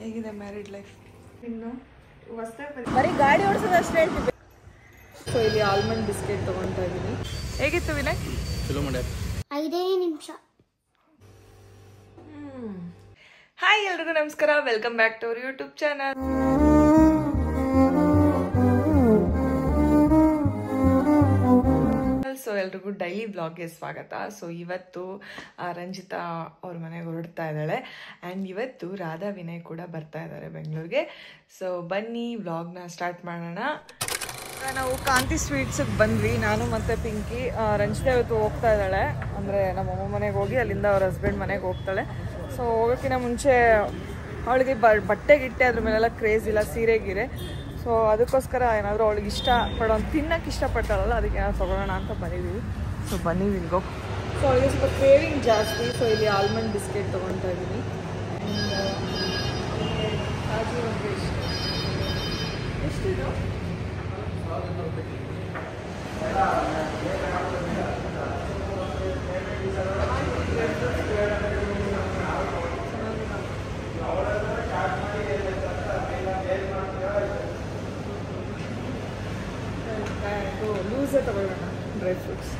ಹೇಗಿದೆ married life? ಇನ್ನು ಬರೀ ಗಾಡಿ ಓಡಿಸೋದು ಅಷ್ಟೇ ಹೇಳ್ತೀವಿ. ಸೊ ಇಲ್ಲಿ ಆಲ್ಮಂಡ್ ಬಿಸ್ಕೆಟ್ ತಗೊಳ್ತಾ ಇದ್ದೀನಿ. ಹೇಗಿತ್ತು ವಿನಯ್? ಚಲೋ ಮಾಡ್ಯಾರ. 5 ನಿಮಿಷ. ಹಾಯ್ ಎಲ್ರಿಗೂ ನಮಸ್ಕಾರ, welcome back to our YouTube channel. So ಎಲ್ರಿಗೂ ಡೈಲಿ ಬ್ಲಾಗ್ಗೆ ಸ್ವಾಗತ. ಸೊ ಇವತ್ತು ರಂಜಿತಾ ಅವ್ರ ಮನೆಗೆ ಹೊರಡ್ತಾ ಇದ್ದಾಳೆ ಆ್ಯಂಡ್ ಇವತ್ತು ರಾಧಾ ವಿನಯ್ ಕೂಡ ಬರ್ತಾ ಇದ್ದಾರೆ ಬೆಂಗಳೂರಿಗೆ. ಸೊ ಬನ್ನಿ ವ್ಲಾಗ್ನ ಸ್ಟಾರ್ಟ್ ಮಾಡೋಣ. ನಾವು ಕಾಂತಿ ಸ್ವೀಟ್ಸಿಗೆ ಬಂದ್ವಿ, ನಾನು ಮತ್ತು ಪಿಂಕಿ. ರಂಜಿತಾ ಇವತ್ತು ಹೋಗ್ತಾ ಇದ್ದಾಳೆ, ಅಂದರೆ ನಮ್ಮಮ್ಮ ಮನೆಗೆ ಹೋಗಿ ಅಲ್ಲಿಂದ ಅವ್ರ ಹಸ್ಬೆಂಡ್ ಮನೆಗೆ ಹೋಗ್ತಾಳೆ. ಸೊ ಹೋಗೋಕ್ಕಿಂತ ಮುಂಚೆ ಅವಳಿಗೆ ಬಟ್ಟೆ ಗಿಟ್ಟೆ ಅದ್ರ ಮೇಲೆಲ್ಲ ಕ್ರೇಜ್ ಇಲ್ಲ, ಸೀರೆ ಗೀರೆ. ಸೊ ಅದಕ್ಕೋಸ್ಕರ ಏನಾದರೂ ಅವಳಿಗೆ ತಿನ್ನೋಕ್ಕೆ ಇಷ್ಟಪಡ್ತಾಳಲ್ಲ, ಅದಕ್ಕೆ ಏನಾದ್ರು ತೊಗೊಳ್ಳೋಣ ಅಂತ ಬಂದಿದ್ದೀವಿ. ಸೊ ಬನ್ನಿ ವಿಲ್ಗೋ. ಸೊ ಅವಳಿಗೆ ಸ್ವಲ್ಪ ಕ್ರೇವಿಂಗ್ ಜಾಸ್ತಿ. ಸೊ ಇಲ್ಲಿ ಆಲ್ಮಂಡ್ ಬಿಸ್ಕೆಟ್ ತೊಗೊಳ್ತಾ ಇದ್ದೀನಿ. ಕಾಜು ಒಂದು ಎಷ್ಟಿದು? ಲೂಸೇ ತಗೊಳ್ಳೋಣ, ಡ್ರೈ ಫ್ರೂಟ್ಸ್.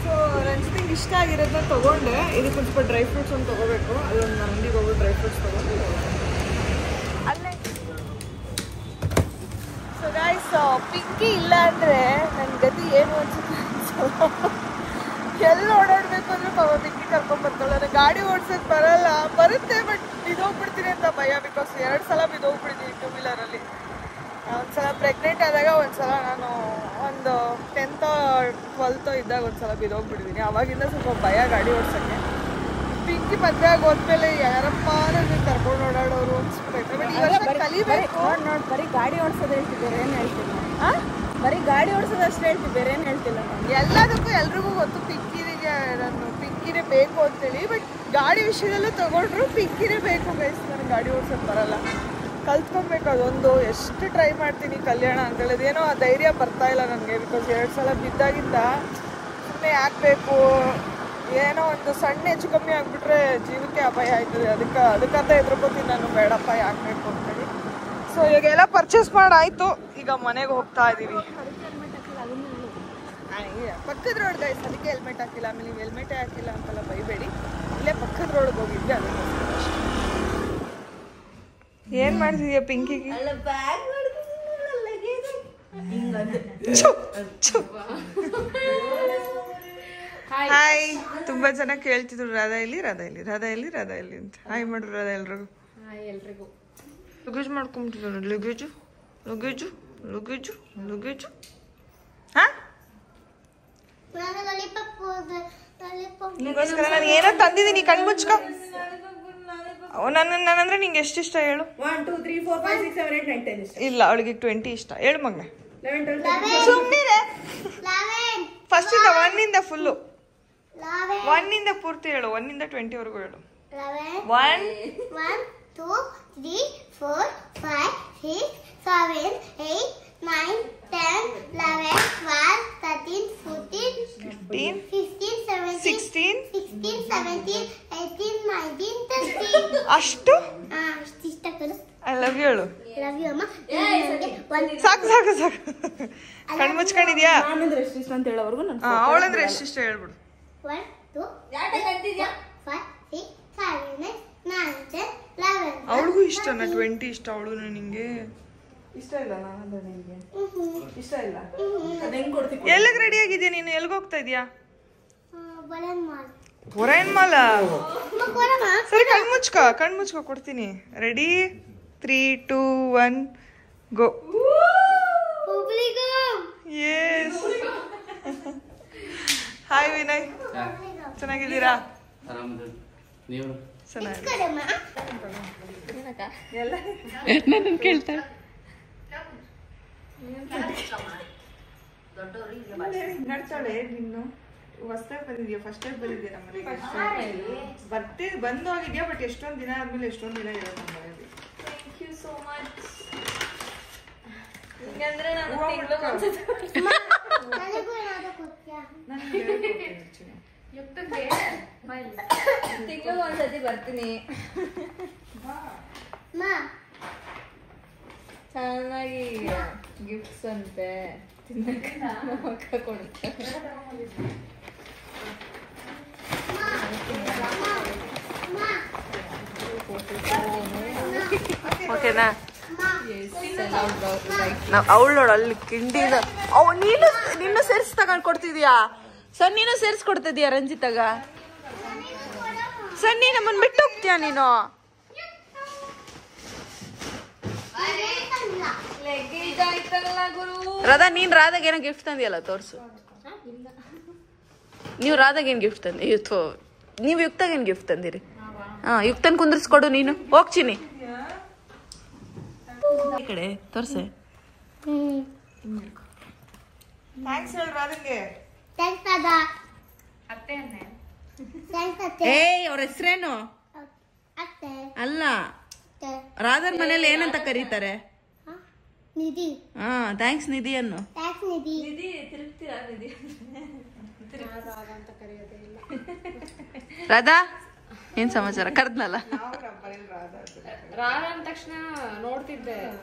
ಸೊ ರಂಜಿತಿಗೆ ಇಷ್ಟ ಆಗಿರೋದನ್ನ ತೊಗೊಂಡೆ. ಇದಕ್ಕೆ ಸ್ವಲ್ಪ ಡ್ರೈ ಫ್ರೂಟ್ಸ್ ಒಂದು ತೊಗೋಬೇಕು. ಅದೊಂದು ಅಂಗಡಿಗೆ ಹೋಗಿ ಡ್ರೈ ಫ್ರೂಟ್ಸ್ ತೊಗೊಂಡು ಅಲ್ಲೇ. ಸೊ ಗೈಸ್, ಪಿಂಕಿ ಇಲ್ಲ ಅಂದರೆ ನನ್ನ ಗತಿ ಏನು ಅನ್ಸುತ್ತೆ ಎಲ್ಲ ಓಡಾಡಬೇಕು ಅಂದ್ರೆ ಪಾಪ ಪಿಂಕಿ ಕರ್ಕೊಂಡ್ಬರ್ತಾಳೆ. ಗಾಡಿ ಓಡ್ಸೋದು ಬರುತ್ತೆ, ಬಟ್ ಬಿದ್ದೋಗ್ಬಿಡ್ತೀನಿ ಅಂತ ಭಯ. ಬಿಕಾಸ್ 2 ಸಲ ಬಿದ್ದೋಗ್ಬಿಡ್ತೀನಿ 2 ವೀಲರಲ್ಲಿ. ಒಂದ್ಸಲ ಪ್ರೆಗ್ನೆಂಟ್ ಆದಾಗ, ಒಂದ್ಸಲ ನಾನು ಒಂದು 10th 12th ಇದ್ದಾಗ ಒಂದ್ಸಲ ಬಿದ್ದೋಗ್ಬಿಟ್ಟಿದ್ದೀನಿ. ಅವಾಗಿಂದ ಸ್ವಲ್ಪ ಭಯ ಗಾಡಿ ಓಡ್ಸೋಕ್ಕೆ. ಪಿಂಕಿ ಮದುವೆ ಆಗಿ ಹೋದ್ಮೇಲೆ ಯಾರಪ್ಪ ನನಗೆ ಕರ್ಕೊಂಡು ಓಡಾಡೋರು ಅನ್ಸ್ಬಿಟ್ಟೈತೆ. ಬಟ್ ಇವಾಗ ಕಲಿಬೇಕು. ನೋಡಿ ಬರೀ ಗಾಡಿ ಓಡಿಸೋದು ಹೇಳ್ತೀವಿ, ಬೇರೆ ಏನು ಹೇಳ್ತಿಲ್ಲ. ಬರೀ ಗಾಡಿ ಓಡಿಸೋದು ಅಷ್ಟೇ ಹೇಳ್ತೀವಿ, ಬೇರೆ ಏನು ಹೇಳ್ತಿಲ್ಲ. ನಾನು ಎಲ್ಲದಕ್ಕೂ ಎಲ್ರಿಗೂ ಗೊತ್ತು ಪಿಂಕಿನೇ ಬೇಕು ಅಂತೇಳಿ. ಬಟ್ ಗಾಡಿ ವಿಷಯದಲ್ಲೂ ತಗೊಂಡ್ರು ಪಿಂಕಿನೇ ಬೇಕು ಗೈಸ್. ನನಗೆ ಗಾಡಿ ಓಡ್ಸೋದು ಬರಲ್ಲ, ಕಲ್ತ್ಕೊಬೇಕು. ಅದೊಂದು ಎಷ್ಟು ಟ್ರೈ ಮಾಡ್ತೀನಿ ಕಲ್ಯಾಣ ಅಂತೇಳಿ, ಅದೇನೋ ಆ ಧೈರ್ಯ ಬರ್ತಾ ಇಲ್ಲ ನನಗೆ. ಬಿಕಾಸ್ 2 ಸಲ ಬಿದ್ದಾಗಿಂದ ಸುಮ್ಮನೆ ಯಾಕಬೇಕು, ಏನೋ ಒಂದು ಸಣ್ಣ ಹೆಚ್ಚು ಕಮ್ಮಿ ಆಗಿಬಿಟ್ರೆ ಜೀವಕ್ಕೆ ಅಪಾಯ ಆಯ್ತದೆ. ಅದಕ್ಕಂತ ಹೆದರ್ಕೋತೀನಿ ನಾನು, ಬೇಡಪ್ಪ ಯಾಕಬೇಕು ಅಂತೇಳಿ. ಸೊ ಇವಾಗೆಲ್ಲ ಪರ್ಚೇಸ್ ಮಾಡಾಯ್ತು, ಈಗ ಮನೆಗೆ ಹೋಗ್ತಾ ಇದ್ದೀವಿ. ಪಕ್ಕದ ರೋಡ್ ಗೈಸ್, ಅದಕ್ಕೆ ಹೆಲ್ಮೆಟ್ ಹಾಕಿಲ್ಲ. ಆಮೇಲೆ ನೀವು ಹೆಲ್ಮೆಟೇ ಹಾಕಿಲ್ಲ ಅಂತೆಲ್ಲ ಬೈಬೇಡಿ. ಇಲ್ಲೇ ಪಕ್ಕದ ರೋಡ್ಗೆ ಹೋಗಿದ್ದೆ, ಅದಕ್ಕೆ. ಏನ್ ಮಾಡ್ತಿದ್ಯಾ ಪಿಂಕಿಗೆ? ಹಾಯ್. ತುಂಬಾ ಜನ ಕೇಳ್ತಿದ್ರು ರಾಧಾ ಇಲ್ಲಿ ಅಂತ. ಹಾಯ್ ಮಾಡ್ರು ರಾಧಾ ಎಲ್ರಿಗೂ. ಲಗೇಜ್ ಮಾಡ್ಕೊಂಬಿಟ್ಟಿದ್ರು. ಲಗೇಜು ಹಾ, ನಿಗೋಸ್ಕರ ನಾನು ಏನೋ ತಂದಿದ್ದೀನಿ. ಕಣ್ಮುಚ್ಕೊ. ನನ್ನಂದ್ರೆ ನಿಂಗೆ ಎಷ್ಟಿಷ್ಟ ಹೇಳು? 1 2 3 4 5 6 7 8 9 10 ಇಲ್ಲ, ಅವಳಿಗೆ 20 ಇಷ್ಟ. ಹೇಳು ಮಗನೆ. 11 12 ಸುಮ್ಮನೆ ಫಸ್ಟ್ ಇಂದ 1 ಇಂದ ಫುಲ್ಲು 1 ಇಂದ ಪೂರ್ತಿ ಹೇಳು. 1 ಇಂದ 20 ವರೆಗೂ ಹೇಳು. 1 2 3 4 5 6 7 8 9 10 11 12 13 14 15 15 17 16 17 18 19 20. ಅಷ್ಟು ಇಷ್ಟ ಕರು. ಐ ಲವ್ ಯು ಹೇಳು. ಲವ್ ಯು ಅಮ್ಮ. ಸಾಕು. ಕಣ್ಮುಚ್ಕೊಂಡಿದ್ಯಾ? ನಾನಂದ್ರೆ ಎಷ್ಟು ಇಷ್ಟ ಅಂತ ಹೇಳೋವರೆಗೂ ನಾನು ಅವಳಂದ್ರೆ ಎಷ್ಟಿಷ್ಟ ಹೇಳ್ಬಿಡು. 1 2 5 6 7 8 9 10 11. ಅವಳಿಗೂ ಇಷ್ಟನಾ 20 ಇಷ್ಟ? ಅವಳು ನಿಂಗೆ ಇಷ್ಟ ಇಲ್ಲ. ನಾನಂದ್ರೆ ನಿನಗೆ ಇಷ್ಟ ಇಲ್ಲ. ಹೆಂಗ್ ಕೊಡ್ತೀನಿ? ಎಲ್ಲಿಗೆ ರೆಡಿ ಆಗಿದ್ಯಾ ನೀನು? ಎಲ್ಲಿಗೆ ಹೋಗ್ತಾ ಇದೀಯಾ? ಬಲನ್ ಮಾಲ. ಮಾಲ್. ಸರಿ, ಕಣ್ಮುಚ್ಕೊ ಕೊಡ್ತೀನಿ. ರೆಡಿ 3 2 1 ಗೋ. ಯೆಸ್. ಹಾಯ್ ವಿನಯ್, ಚೆನ್ನಾಗಿದ್ದೀರಾ? ನೀವು ಚೆನ್ನಾಗಿ ಕೇಳ್ತಾಳೆ. ನಡ್ತಾಳೆ. ನೀನು ಹೊಸ್ದಾಗಿ ಬಂದಿದ್ಯಾ? ಫಸ್ಟ್ ಟೈಮ್ ಬಂದಿದ್ಯಾ ನಮ್ಮ ಮನೆಗೆ? ಬಂದು ಹೋಗಿದ್ಯಾ, ಬಟ್ ಎಷ್ಟೊಂದು ದಿನ ಆದ್ಮೇಲೆ ಎಷ್ಟೊಂದು ದಿನ ಇರೋದು ನಮ್ಮ ಮನೆಯಲ್ಲಿ. Thank you so much. ಹಿಂಗಂದ್ರೆ ನಾನು ತಿಂಗಳು ಒಂದ್ಸತಿ ಬರ್ತೀನಿ. ಚೆನ್ನಾಗಿ ಗಿಫ್ಟ್ಸ್ ಅಂತೆ ತಿನ್ನಕ್ಕೆ ಕೊಡುತ್ತೆ. ಓಕೆನಾ? ಅವಳು ಅಲ್ಲಿ ಕಿಂಡಿನ ನೀನು ಸೇರಿಸಿ ತಗೊಂಡ್ ಕೊಡ್ತಿದ್ಯಾ? ಸನ್ನಿನೂ ಸೇರಿಸಿ ಕೊಡ್ತಿದ್ಯಾ ರಂಜಿತಾಗ? ಸನ್ನಿ ನಮ್ಮನ್ ಬಿಟ್ಟು ಹೋಗ್ತೀಯಾ ನೀನು? ರಾಧಾ, ನೀನ್ ರಾಧಾಗ ಏನೋ ಗಿಫ್ಟ್ ತಂದಿಯಲ್ಲ, ತೋರ್ಸು. ನೀವು ರಾಧಾಗ ಏನ್ ಗಿಫ್ಟ್ ತಂದಿ? ನೀವು ಯುಕ್ತಾಗ ಏನ್ ಗಿಫ್ಟ್ ತಂದಿರಿ? ಯುಕ್ತನ್ ಕುಂದ್ರಿಸ್ಕೊಡು ನೀನು. ಹೋಗ್ತೀನಿ ಈ ಕಡೆ ತೋರ್ಸೆ. ಥ್ಯಾಂಕ್ಸ್ ಹೇಳು ರಾಧಾಗೆ. ಏಯ್, ಅವ್ರ ಹೆಸರೇನು? ಅಲ್ಲ, ರಾಧಾರ್ ಮನೇಲಿ ಏನಂತ ಕರೀತಾರೆ? ನಿಧಿ. ಥ್ಯಾಂಕ್ಸ್ ನಿಧಿ ಅನ್ನು. ರಾಧಾ, ಏನ್ ಸಮಾಚಾರ? ಕರ್ದ್ನಲ್ಲ ರಾಧಾ ಅಂದ ತಕ್ಷಣ ನೋಡ್ತಿದ್ದೆ.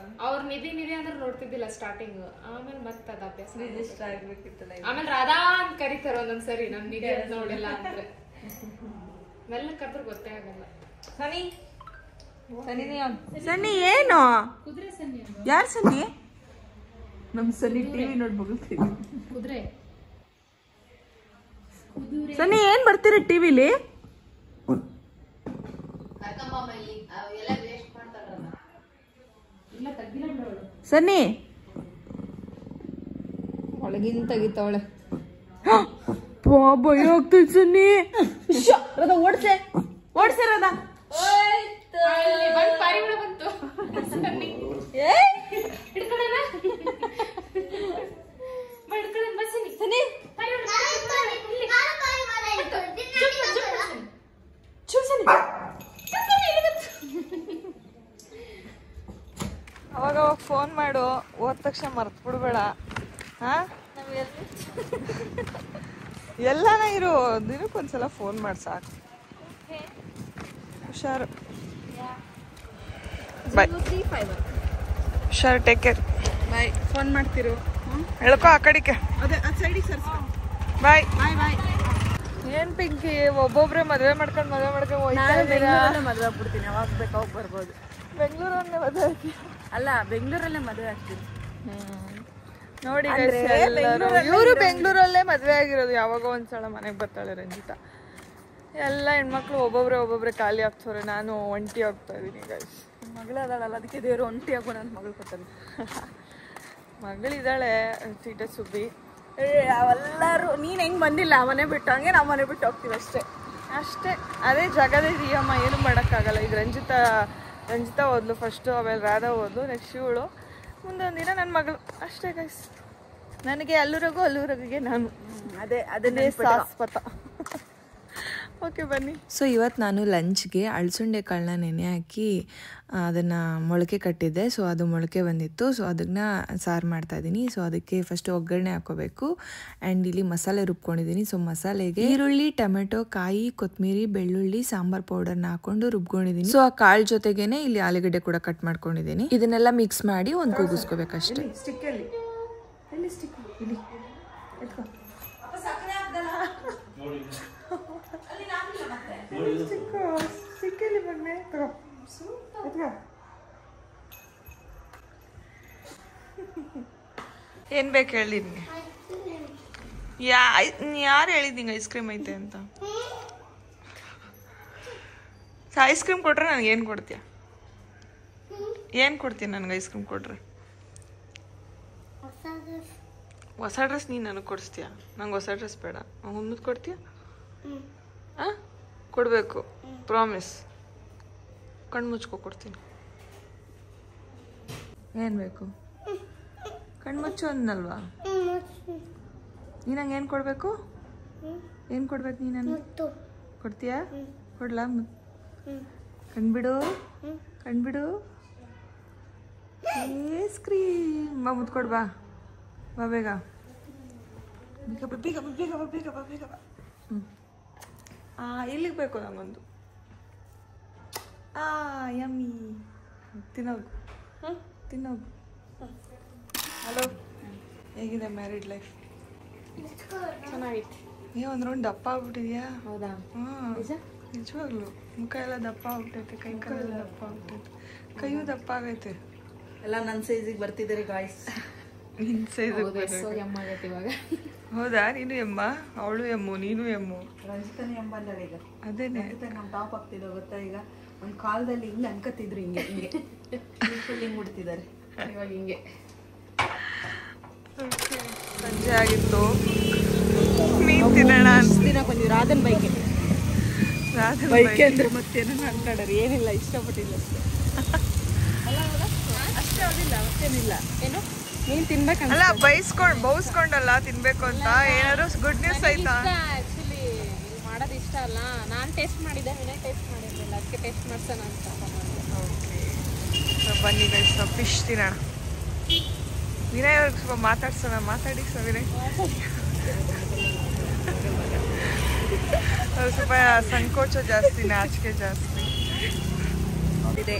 ಅವ್ರ ನಿಧಿ ಅಂದ್ರೆ ನೋಡ್ತಿದ್ದಿಲ್ಲ ಸ್ಟಾರ್ಟಿಂಗ್. ಆಮೇಲೆ ಮತ್ತೆ ಅದ ಅಭ್ಯಾಸ ರಿಜಿಸ್ಟರ್ ಆಗ್ಬೇಕಿತ್ತಲ್ಲ. ಆಮೇಲೆ ರಾಧಾ ಅಂತ ಕರೀತಾರ ಒಂದೊಂದ್ಸರಿ. ನಮ್ ನಿಧಿ ಅಂತ ನೋಡಿಲ್ಲ ಅಂದ್ರೆ ಮೆಲ್ಲ ಕರ್ದ್ರೆ ಗೊತ್ತೇ ಆಗಲ್ಲ. ಸನ್ನಿ ಏನು? ಯಾರು ಸನ್ನಿ? ನಮ್ ಸನ್ನಿ ಟಿವಿ ನೋಡ್ಬೋಗ್ತೀವಿ. ಸನ್ನಿ ಏನ್ ಬರ್ತೀರ ಟಿವಿಲಿ? ಸನ್ನಿ ಒಳಗಿನ ತೆಗಿತಾವಳೆ. ಭಯ ಆಗ್ತೈತೆ ಸನ್ನಿ. ರಾಧಾ ಓಡ್ಸೆ, ಓಡ್ಸೆ ರಾಧಾ. ಪಾರಿವಾಳ ಬಂತು. ಅವಾಗ ಫೋನ್ ಮಾಡು, ಹೋದ ತಕ್ಷಣ ಮರ್ತ್ ಬಿಡ್ಬೇಡ. ಎಲ್ಲಾನ ಇರು, ದಿನಕ್ಕೊಂದ್ಸಲ ಫೋನ್ ಮಾಡಿ ಸಾಕು. ಹುಷಾರು. ಬಾಯ್. ಹುಷಾರು, ಟೇಕ್ ಕೇರ್. ಬಾಯ್. ಫೋನ್ ಮಾಡ್ತಿರು. ಹೇಳ್ಕೊ ಆ ಕಡೆಗೆ. ಅದೇ ಆ ಸೈಡಿಗೆ ಸರ್ಸ್. ಬಾಯ್ ಬಾಯ್ ಬಾಯ್. ಏನ್ ಪಿಂಕಿ, ಒಬ್ಬೊಬ್ರೆ ಮದುವೆ ಮಾಡ್ಕೊಂಡು ಹೋಗ್ತಾ ಇದ್ದೀರಾ? ಮದುವೆ ಆಗ್ಬಿಡ್ತೀನಿ. ಯಾವಾಗ ಬೇಕು ಅವಾಗ ಬರ್ಬೋದು. ಬೆಂಗಳೂರಲ್ಲೇ ಮದುವೆ ಆಗ್ತೀನಿ. ಅಲ್ಲ, ಬೆಂಗಳೂರಲ್ಲೇ ಮದುವೆ ಆಗ್ತೀನಿ. ನೋಡಿ, ಇವರು ಬೆಂಗಳೂರಲ್ಲೇ ಮದುವೆ ಆಗಿರೋದು. ಯಾವಾಗ ಒಂದ್ಸಲ ಮನೆಗೆ ಬರ್ತಾಳೆ ರಂಜಿತಾ. ಎಲ್ಲ ಹೆಣ್ಮಕ್ಳು ಒಬ್ಬೊಬ್ರೆ ಖಾಲಿ ಆಗ್ತವ್ರೆ. ನಾನು ಒಂಟಿ ಆಗ್ತಾ ಇದೀನಿ ಗೈಸ್. ಮಗಳೇ ಅದಳಲ್ಲ, ಅದಕ್ಕೆ ದೇವರು ಒಂಟಿ ಆಗೋ ನನ್ನ ಮಗಳು ಕೊಡ್ತಾನೆ. ಮಗಳಿದ್ದಾಳೆ, ಸೀಟೆ ಸುಬ್ಬಿ. ಅವೆಲ್ಲರೂ ನೀನು ಹೆಂಗೆ ಬಂದಿಲ್ಲ ಮನೆ ಬಿಟ್ಟು, ಹಂಗೆ ನಾವು ಮನೆ ಬಿಟ್ಟು ಹೋಗ್ತೀವಿ ಅಷ್ಟೇ. ಅದೇ ಜಗದೇ ನಿಯಮ, ಏನು ಮಾಡೋಕ್ಕಾಗಲ್ಲ. ಈಗ ರಂಜಿತಾ ಓದ್ಲು ಫಸ್ಟು, ಆಮೇಲೆ ರಾಧಾ ಓದ್ಲು, ನೆಕ್ಸ್ಟ್ ಇವಳು, ಮುಂದೊಂದು ದಿನ ನನ್ನ ಮಗಳು. ಅಷ್ಟೇ ಗೈಸ್. ನನಗೆ ಅಲ್ಲೂರಾಗೆ ನಾನು. ಅದನ್ನೇ ಶಾಶ್ವತ. ಓಕೆ ಬನ್ನಿ. ಸೊ ಇವತ್ತು ನಾನು ಲಂಚ್ಗೆ ಅಳಸುಂಡೆ ಕಾಳನ್ನ ನೆನೆ ಹಾಕಿ ಅದನ್ನು ಮೊಳಕೆ ಕಟ್ಟಿದ್ದೆ. ಸೊ ಅದು ಮೊಳಕೆ ಬಂದಿತ್ತು. ಸೊ ಅದನ್ನು ಸಾರು ಮಾಡ್ತಾಯಿದ್ದೀನಿ. ಸೊ ಅದಕ್ಕೆ ಫಸ್ಟ್ ಒಗ್ಗರಣೆ ಹಾಕೋಬೇಕು. ಆ್ಯಂಡ್ ಇಲ್ಲಿ ಮಸಾಲೆ ರುಬ್ಕೊಂಡಿದ್ದೀನಿ. ಸೊ ಮಸಾಲೆಗೆ ಈರುಳ್ಳಿ, ಟೊಮೆಟೊ, ಕಾಯಿ, ಕೊತ್ತಂಬರಿ, ಬೆಳ್ಳುಳ್ಳಿ, ಸಾಂಬಾರ್ ಪೌಡರ್ನ ಹಾಕೊಂಡು ರುಬ್ಕೊಂಡಿದ್ದೀನಿ. ಸೊ ಆ ಕಾಳು ಜೊತೆಗೇನೆ ಇಲ್ಲಿ ಆಲೂಗಡ್ಡೆ ಕೂಡ ಕಟ್ ಮಾಡ್ಕೊಂಡಿದ್ದೀನಿ. ಇದನ್ನೆಲ್ಲ ಮಿಕ್ಸ್ ಮಾಡಿ ಒಂದು ಕೂಗಿಸ್ಕೋಬೇಕಷ್ಟೇ. ಏನ್ ಬೇಕು ಹೇಳಿ ನಿಮ್ಗೆ? ಯಾರು ಹೇಳಿದ್ ಐಸ್ ಕ್ರೀಮ್ ಐತೆ ಅಂತ? ಐಸ್ ಕ್ರೀಮ್ ಕೊಟ್ರೆ ನನಗೆ ಏನು ಕೊಡ್ತೀಯ? ಏನು ಕೊಡ್ತೀಯ ನನಗೆ ಐಸ್ ಕ್ರೀಮ್ ಕೊಟ್ರೆ? ಹೊಸ ಡ್ರೆಸ್ ನೀನು ನನಗೆ ಕೊಡಿಸ್ತೀಯ? ನಂಗೆ ಹೊಸ ಡ್ರೆಸ್ ಬೇಡ. ಹುಣ್ಣದ್ ಕೊಡ್ತೀಯ? ಕೊಡಬೇಕು, ಪ್ರಾಮಿಸ್. ಕಣ್ಣು ಮುಚ್ಕೊ ಕೊಡ್ತೀನಿ. ಏನು ಬೇಕು? ಕಣ್ಣು ಮುಚ್ಚು ಅಂದಲ್ವಾ? ನೀ ನಂಗೆ ಏನು ಕೊಡಬೇಕು? ಏನು ಕೊಡ್ಬೇಕು ನೀ ನನಗೆ? ಕೊಡ್ತೀಯಾ? ಕೊಡ್ಲಾ? ಕಣ್ಬಿಡು, ಕಣ್ಬಿಡು. ಐಸ್ ಕ್ರೀಮ್ ಬಾ, ಮುತ್ಕೊಡ್ ಬಾ. ಬಾ ಬೇಗ, ಬೇಗ ಬೇಗ ಬೇಗ ಬೇಗ ಬೇಗ ಬೇಗ. ಇಲ್ಲಿಗೆ ಬೇಕು ನಂಗೊಂದು. ಯಮ್ಮಿ. ತಿನ್ನೋಗು ತಿನ್ನೋಗು. ಹಲೋ, ಹೇಗಿದೆ ಮ್ಯಾರಿಡ್ ಲೈಫ್? ಚೆನ್ನಾಗೈತಿ. ನೀವು ಒಂದು ರೌಂಡ್ ದಪ್ಪ ಆಗ್ಬಿಟ್ಟಿದ್ಯಾ? ಹೌದಾ? ಹಾಂ, ನಿಜವಾಗ್ಲು ಮುಖ ಎಲ್ಲ ದಪ್ಪ ಆಗ್ಬಿಟ್ಟೈತೆ, ಕೈ ಕಾಲೆಲ್ಲ ದಪ್ಪ ಆಗ್ಬಿಟ್ಟೈತೆ, ಕೈಯೂ ದಪ್ಪ ಆಗೈತೆ. ಎಲ್ಲ ನನ್ನ ಸೈಜಿಗೆ ಬರ್ತಿದ್ದೀರಿ ಗಾಯ್ಸ್. ನಿನ್ನ ಸೈಜ್ ಎಮ್ಮ ಆಗೈತಿ ಇವಾಗ. ಹೌದಾ? ನೀನು ಎಮ್ಮ, ಅವಳು ಎಮ್ಮು, ನೀನು ಎಮ್ಮು. ರಂಜಿತಾನೆ ಎಂಬಲ್ಲ ಈಗ. ಅದೇನೆ ನಮ್ಮ ಟಾಪ್ ಆಗ್ತಿದ್ದ ಗೊತ್ತಾ? ಈಗ ಒಂದು ಕಾಲದಲ್ಲಿ ಹಿಂಗೆ ಅನ್ಕತ್ತಿದ್ರು, ಹಿಂಗೆ ಹಿಂಗೆ ಹಿಂಗೆ ಮುಡ್ತಿದ್ದಾರೆ. ಇವಾಗ ಹಿಂಗೆ. ಸಂಜೆ ಆಗಿತ್ತು, ಮೀನು ತಿನ್ನೋಣ ಅಂತ ದಿನ ಬಂದಿದ್ರು ರಾಧನ್ ಬೈಕ್ ರಾತ್ರಿ ಬೈಕ್ ಅಂದ್ರೆ ಮತ್ತೇನೋ ಅನ್ಕೊಂಡ್ರಿ. ಏನಿಲ್ಲ, ಇಷ್ಟಪಟ್ಟಿಲ್ಲ ಅಷ್ಟೇ. ಅಷ್ಟೇ, ಅದಿಲ್ಲ ಮತ್ತೇನಿಲ್ಲ. ಏನು ನೀನು ತಿನ್ಬೇಕಂತ ಅಲ್ಲ, ಬೌಸ್ಕೊಂಡಲ್ಲ ತಿನ್ಬೇಕು ಅಂತ. ಏನಾದ್ರು ಗುಡ್ ನ್ಯೂಸ್ ಆಯ್ತಾ? ಆಕ್ಚುಲಿ ಮಾಡೋದು ಇಷ್ಟ ಅಲ್ಲ. ನಾನು ಟೇಸ್ಟ್ ಮಾಡಿದ್ದೆ, ವಿನಯ್ ಟೇಸ್ಟ್ ಮಾಡಿರಲಿಲ್ಲ, ಅದಕ್ಕೆ ಟೇಸ್ಟ್ ಮಾಡ್ಸೋಣ ಅಂತ ಮಾಡಿದೆ. ಓಕೆ, ಬನ್ನಿ ಗೈಸ್, ಫಿಶ್ ತಿನ್ನೋಣ. ವಿನಯ್ ಅವ್ರಿಗೆ ಸ್ವಲ್ಪ ಮಾತಾಡ್ಸೋಣ. ಮಾತಾಡಿ ವಿನಯ್. ಅವ್ರು ಸ್ವಲ್ಪ ಸಂಕೋಚ ಜಾಸ್ತಿ, ನಾಚಿಕೆ ಜಾಸ್ತಿ ಇದೆ.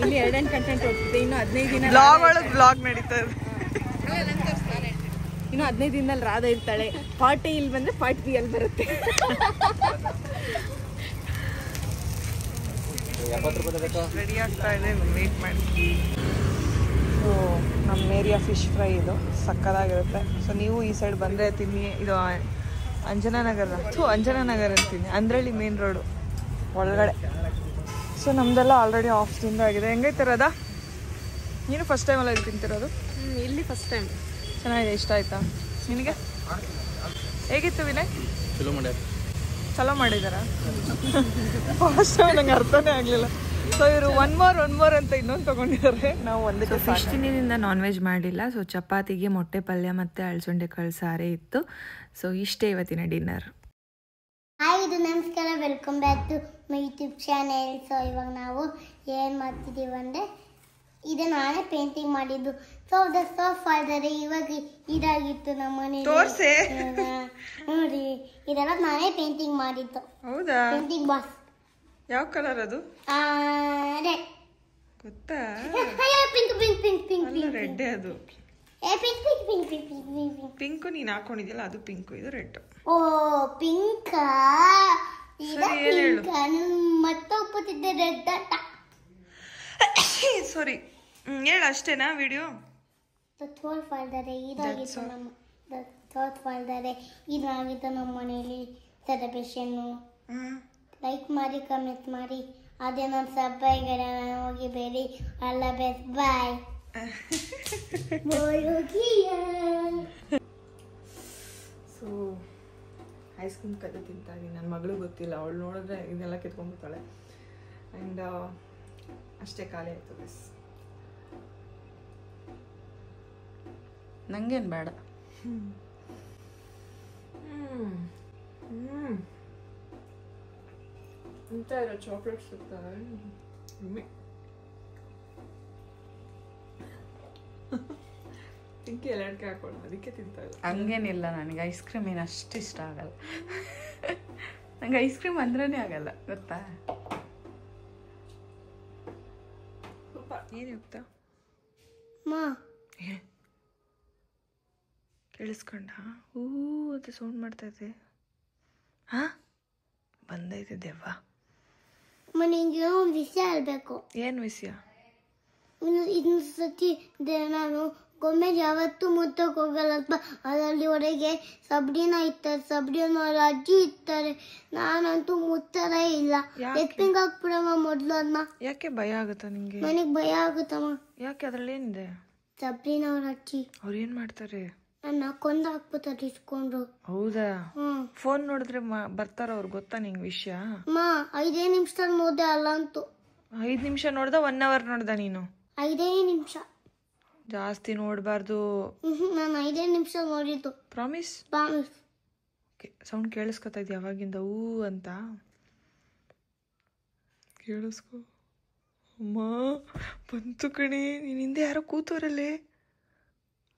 ಇಲ್ಲಿ 2 ಕಂಟೆಂಟ್ ಹೋಗ್ತಿದೆ. ಇನ್ನು 15 ದಿನ ಬ್ಲಾಗ್ ಒಳಗೆ ಬ್ಲಾಗ್ ನಡೀತಾ ಇದೆ. ಇನ್ನು 15 ದಿನದಲ್ಲಿ ರಾಧಾ ಇರ್ತಾಳೆ. 40 ಇಲ್ಲಿ ಬಂದ್ರೆ 40 ಅಲ್ಲಿ ಬರುತ್ತೆ. ರೆಡಿ ಆಗ್ತಾ ಇದೆ, ವೇಟ್ ಮಾಡಿ. ಸೊ ನಮ್ಮ ಏರಿಯಾ ಫಿಶ್ ಫ್ರೈ ಇದು ಸಕ್ಕದಾಗಿರುತ್ತೆ. ಸೊ ನೀವು ಈ ಸೈಡ್ ಬಂದರೆ ತಿನ್ನಿ. ಇದು ಅಂಜನಾನಗರ ಅಂತೀನಿ, ಅಂದ್ರಳ್ಳಿ ಮೇನ್ ರೋಡು ಒಳಗಡೆ. ಸೊ ನಮ್ದೆಲ್ಲ ಆಲ್ರೆಡಿ ಆಫ್ ತಿಂದು ಆಗಿದೆ. ಹೆಂಗೈತೆ ರಾಧಾ? ನೀನು ಫಸ್ಟ್ ಟೈಮ್ ಅಲ್ಲ ಇಲ್ಲಿ ತಿಂತಿರೋದು? ಇಲ್ಲಿ ಫಸ್ಟ್ ಟೈಮ್. ಚೆನ್ನಾಗಿದೆ, ಇಷ್ಟ ಆಯ್ತಾ ನಿನಗೆ? ಹೇಗಿತ್ತು ವಿನಯ್? ಚಲೋ ಮಾಡಿದಾರ? ಫಸ್ಟ್ ಟೈಮ್ ನಂಗೆ ಅರ್ಥನೇ ಆಗಲಿಲ್ಲ. ಸೊ ಇವರು ಒನ್ ಮೋರ್ ಅಂತ ಇನ್ನೊಂದು ತೊಗೊಂಡಿದ್ದಾರೆ. ನಾವು ಒಂದಕ್ಕೆ ಫಿಶ್ ತಿನ್ನಿನಿಂದ ನಾನ್ ವೆಜ್ ಮಾಡಲಿಲ್ಲ. ಸೊ ಚಪಾತಿಗೆ ಮೊಟ್ಟೆ ಪಲ್ಯ ಮತ್ತು ಅಳಸಂಡೆ ಕಾಳು ಸಾರೇ ಇತ್ತು. ಸೊ ಇಷ್ಟೇ ಇವತ್ತಿನ ಡಿನ್ನರ್. ಹಾಯ್, ಇದು ನಮಸ್ಕಾರ, welcome back to my YouTube channel. So ಇವಾಗ ನಾವು ಏನು ಮಾಡ್ತಿದ್ದೀವಿ ಅಂದರೆ, ಇದು ನಾನೇ ಪೇಂಟಿಂಗ್ ಮಾಡಿದ್ದು. ಸೊ ಆದರೆ ಇವಾಗ ಇದಾಗಿತ್ತು ನಮ್ಮ ಮನೇಲಿ. ತೋರ್ಸೆ. ನೋಡಿ, ಇದೆಲ್ಲ ನಾನೇ ಪೇಂಟಿಂಗ್ ಮಾಡಿದ್ದು. ಹೌದಾ? Painting boss. ಯಾವ ಕಲರ್ ಅದು ರೆಡ್. ಗೊತ್ತಾ? ಪಿಂಕ್ ಪಿಂಕ್ ಪಿಂಕ್ ಪಿಂಕ್ ಅಲ್ಲ, ರೆಡ್ಡೇ ಅದು. Pink pink pink pink pink pink. Pink ನೀನು ಹಾಕೊಂಡಿದ್ಯಲ್ಲ, ಅದು ಪಿಂಕು, ಇದು ರೆಡ್. ಓ, ಪಿಂಕ್. ಈಗ ಪಿಂಕ್ ಮತ್ತೆ ಒಪ್ಪುತ್ತಿದ್ದೆ ರೆಡ್ ಅಂತ. ಸಾರಿ, ಹೇಳು ಅಷ್ಟೇನಾ ವಿಡಿಯೋ? ಇದಾಗಿತ್ತು ನಮ್ಮ ಮನೆಯಲ್ಲಿ ಸೆಲೆಬ್ರೇಷನ್ನು. ಲೈಕ್ ಮಾಡಿ, ಕಮೆಂಟ್ ಮಾಡಿ. ಅದೇ ನನ್ನ ಸಬ್ಬಾಯಿಗಳ ಹೋಗಿ ಬೇಡಿ. ಅಲ್ಲ ಬೆಸ್ಟ್, ಬಾಯ್. ಸೊ ಐಸ್ ಕ್ರೀಮ್ ಕತೆ ತಿಂತಾ ಇದ್ದೀನಿ. ನನ್ನ ಮಗಳು ಗೊತ್ತಿಲ್ಲ, ಅವಳು ನೋಡಿದ್ರೆ ಇದನ್ನೆಲ್ಲ ಕಿತ್ಕೊಂಡ್ಬಿಡ್ತಾಳೆ. ಆ್ಯಂಡ್ ಅಷ್ಟೇ, ಖಾಲಿ ಆಯಿತು ಬಸ್. ನಂಗೇನು ಬೇಡ. ಅಂತ ಇರೋ ಚಾಕ್ಲೇಟ್ಸ್ ಸಿಗ್ತವೆ. ಪಿಂಕಿ ಎಲ್ಲಡ್ಕೆ ಹಾಕೊಳ್ಳ, ಅದಕ್ಕೆ ತಿಂತಾ ಇಲ್ಲ. ಹಂಗೇನಿಲ್ಲ, ನನಗೆ ಐಸ್ ಕ್ರೀಮ್ ಏನು ಅಷ್ಟು ಇಷ್ಟ ಆಗಲ್ಲ. ನಂಗೆ ಐಸ್ ಕ್ರೀಮ್ ಅಂದ್ರೇ ಆಗಲ್ಲ, ಗೊತ್ತಾ? ಏನು ಯುಕ್ತ? ಕೇಳಿಸ್ಕೊಂಡ? ಹೂ ಅಂತ ಸೌಂಡ್ ಮಾಡ್ತೈತೆ. ಹಾ, ಬಂದೈತೆ ದೆವ್ವ. ನಿಂಗೆ ಒಂದು ವಿಷಯ ಹೇಳ್ಬೇಕು. ಏನು ವಿಷಯ? ಇದನ್ನ ಸತಿ ನಾನು ಗೊಂಬೆಗೆ ಯಾವತ್ತೂ ಮುತ್ತಕ್ಕೆ ಹೋಗಲ್ಲಪ್ಪ. ಅದರಲ್ಲಿ ಹೊರಗೆ ಸಬ್ಡಿನ ಇರ್ತಾರೆ, ಸಬ್ಡಿನ ಅಜ್ಜಿ ಇರ್ತಾರೆ. ನಾನಂತೂ ಮುತ್ತರೇ ಇಲ್ಲ. ಎತ್ತಿಂಗ್ ಹಾಕ್ಬಿಡಮ್ಮ ಮೊದ್ಲು ಅದನ್ನ. ಯಾಕೆ ಭಯ ಆಗುತ್ತಾ ನಿಂಗೆ? ನನಗೆ ಭಯ ಆಗುತ್ತಮ್ಮ. ಯಾಕೆ? ಅದ್ರಲ್ಲಿ ಏನಿದೆ? ಸಬ್ಡಿನ ಅವ್ರ ಅಜ್ಜಿ ಅವ್ರು ಏನ್ ಮಾಡ್ತಾರೆ? ನನ್ನ ಕೊಂದು ಹಾಕ್ಬಿಡ್ತಾರೆ ಇಸ್ಕೊಂಡು. ಹೌದಾ? ಫೋನ್ ನೋಡಿದ್ರೆ ಬರ್ತಾರ ಅವ್ರು, ಗೊತ್ತಾ ನಿಂಗೆ ವಿಷಯ? 5 ನಿಮಿಷದಲ್ಲಿ ನೋಡ್ದೆ ಅಲ್ಲ ಅಂತೂ. 5 ನಿಮಿಷ ನೋಡ್ದ? 1 ಅವರ್ ನೋಡ್ದ ನೀನು? 5 ನಿಮಿಷ. ಜಾಸ್ತಿ ನೋಡಬಾರ್ದು. ನಾನು 5 ನಿಮಿಷ ನೋಡಿದ್ದು. ಪ್ರಾಮಿಸ್? ಪ್ರಾಮಿಸ್. ಓಕೆ, ಸೌಂಡ್ ಕೇಳಿಸ್ಕೊತಾ ಇದೆಯಾ ಅವಾಗಿಂದ? ಹೂ ಅಂತ ಕೇಳಿಸ್ಕೊ. ಅಮ್ಮ ಬಂತು ಕಣೆ. ನೀನು ಹಿಂದೆ ಯಾರೋ ಕೂತವ್ರಲ್ಲೇ,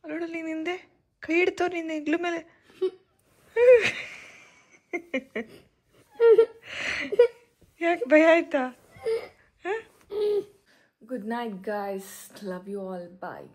ಅಲ್ಲೋಡಲ್ಲಿ ನಿಂದೆ ಕೈ ಹಿಡ್ತವ್ರು ನಿನ್ನ ಹೆಗ್ಲು ಮೇಲೆ. ಯಾಕೆ ಭಯ ಆಯ್ತಾ? Good night guys, love you all, bye.